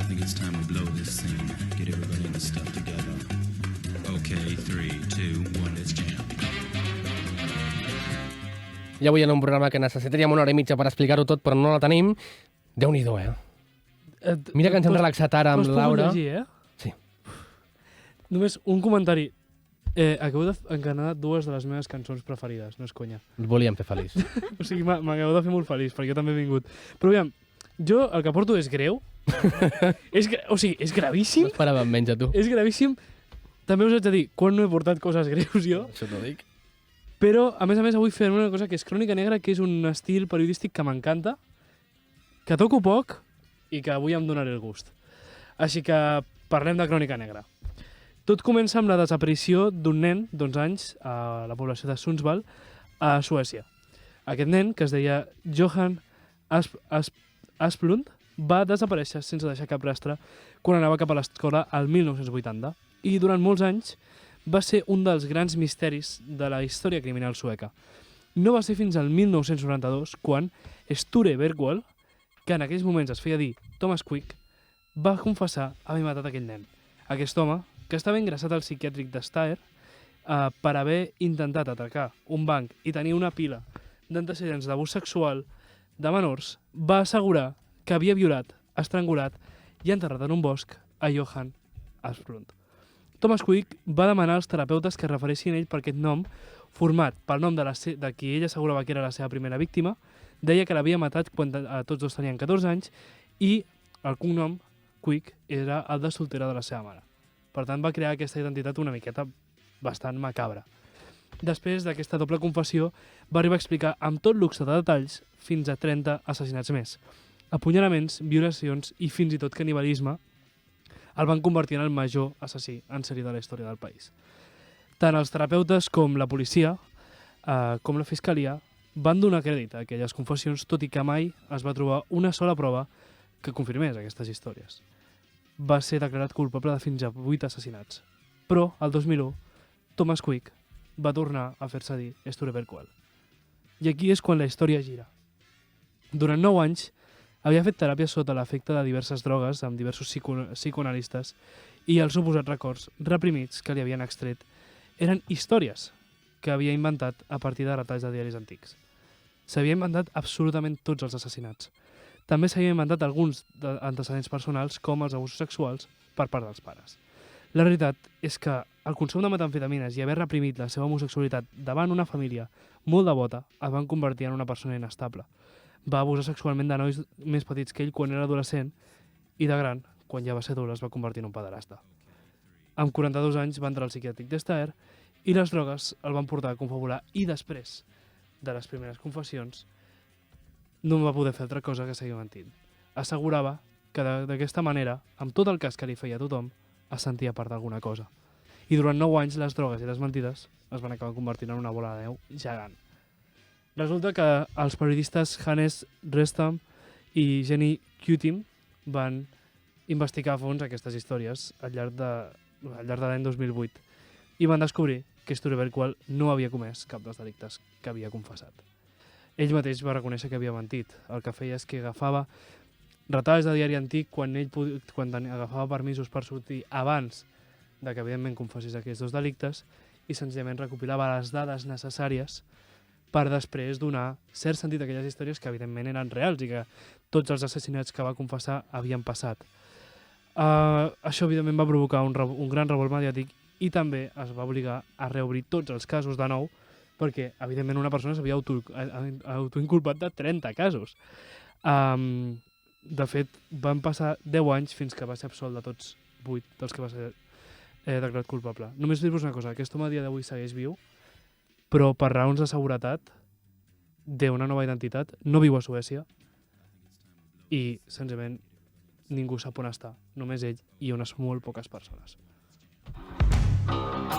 think it's time we blow this scene. Get everybody in the stuff together. Okay, 3, 2, 1, let's jam. I avui en un programa que necessitaríem 1 hora i mitja per explicar-ho tot, però no la tenim. Déu-n'hi-do, Mira que ens hem relaxat ara amb Laura. Llegir, Sí. Només un comentari. Acabo d'encarnar 2 de les meves cançons preferides, no és conya. El volíem fer feliç. O sigui, m'acabo de fer molt feliç, perquè jo també he vingut. Però aviam, jo el que porto és greu. O sigui, és gravíssim. No esperàvem menys a tu. És gravíssim. També us haig de dir, quan no he portat coses greus jo. Això t'ho dic. Però, a més, avui fem una cosa que és Crònica Negra, que és un estil periodístic que m'encanta, que toco poc i que avui em donaré el gust. Així que parlem de Crònica Negra. Tot comença amb la desaparició d'un nen d'11 anys a la població de Sundsvall, a Suècia. Aquest nen, que es deia Johan Asplund, va desaparèixer sense deixar cap rastre quan anava cap a l'escola al 1980 i durant molts anys va ser un dels grans misteris de la història criminal sueca. No va ser fins al 1992 quan Sture Bergwall, que en aquells moments es feia dir Thomas Quick, va confessar haver matat aquell nen. Aquest home, que estava ingressat al psiquiàtric de Steyr per haver intentat atracar un banc i tenir una pila d'antecedents d'abús sexual de menors, va assegurar que havia violat, estrangulat i enterrat en un bosc a Johan Asplund. Thomas Quick va demanar als terapeutes que es referissin a ell per aquest nom, format pel nom de qui ell assegurava que era la seva primera víctima, deia que l'havia matat quan tots dos tenien 14 anys i el cognom, Quick, era el de soltera de la seva mare. Per tant, va crear aquesta identitat una miqueta bastant macabra. Després d'aquesta doble confessió, va arribar a explicar amb tot luxe de detalls fins a 30 assassinats més. Apunyalaments, violacions i fins i tot canibalisme el van convertir en el major assassí en sèrie de la història del país. Tant els terapeutes com la policia, com la fiscalia, van donar crèdit a aquelles confessions, tot i que mai es va trobar una sola prova que confirmés aquestes històries. Va ser declarat culpable de fins a 8 assassinats. Però, el 2001, Thomas Quick va tornar a fer-se dir Sture Bergwall. I aquí és quan la història gira. Durant 9 anys, havia fet teràpia sota l'efecte de diverses drogues amb diversos psicoanalistes i els suposats records reprimits que li havien extret eren històries que havia inventat a partir de retalls de diaris antics. S'havia inventat absolutament tots els assassinats. També s'havia inventat alguns antecedents personals com els abusos sexuals per part dels pares. La veritat és que el consum de metamfetamines i haver reprimit la seva homosexualitat davant una família molt devota el van convertir en una persona inestable. Va abusar sexualment de nois més petits que ell quan era adolescent i de gran, quan ja va ser adult, es va convertir en un pederasta. Amb 42 anys va entrar al psiquiàtric de Steyr i les drogues el van portar a confabular i després de les primeres confessions no va poder fer altra cosa que seguir mentint. Assegurava que d'aquesta manera, amb tot el cas que li feia a tothom, es sentia part d'alguna cosa. I durant 9 anys les drogues i les mentides es van acabar convertint en una bola de neu gegant. Resulta que els periodistes Hannes Restam i Jenny Kutim van investigar a fons aquestes històries al llarg de l'any 2008 i van descobrir que Sture Bergwall no havia comès cap dels delictes que havia confessat. Ell mateix va reconèixer que havia mentit. El que feia és que agafava retalls de diari antic quan agafava permisos per sortir abans de que evidentment confessés aquests 2 delictes i senzillament recopilava les dades necessàries per després donar cert sentit a aquelles històries que evidentment eren reals i que tots els assassinats que va confessar havien passat. Això evidentment va provocar un gran revolt mediàtic i també es va obligar a reobrir tots els casos de nou perquè evidentment una persona s'havia autoinculpat de 30 casos. De fet, van passar 10 anys fins que va ser absolt de tots 8 dels que va ser declarat culpable. Només dir-vos una cosa, aquest home a dia d'avui segueix viu, però per raons de seguretat, té una nova identitat, no viu a Suècia i, senzillament, ningú sap on està, només ell i unes molt poques persones.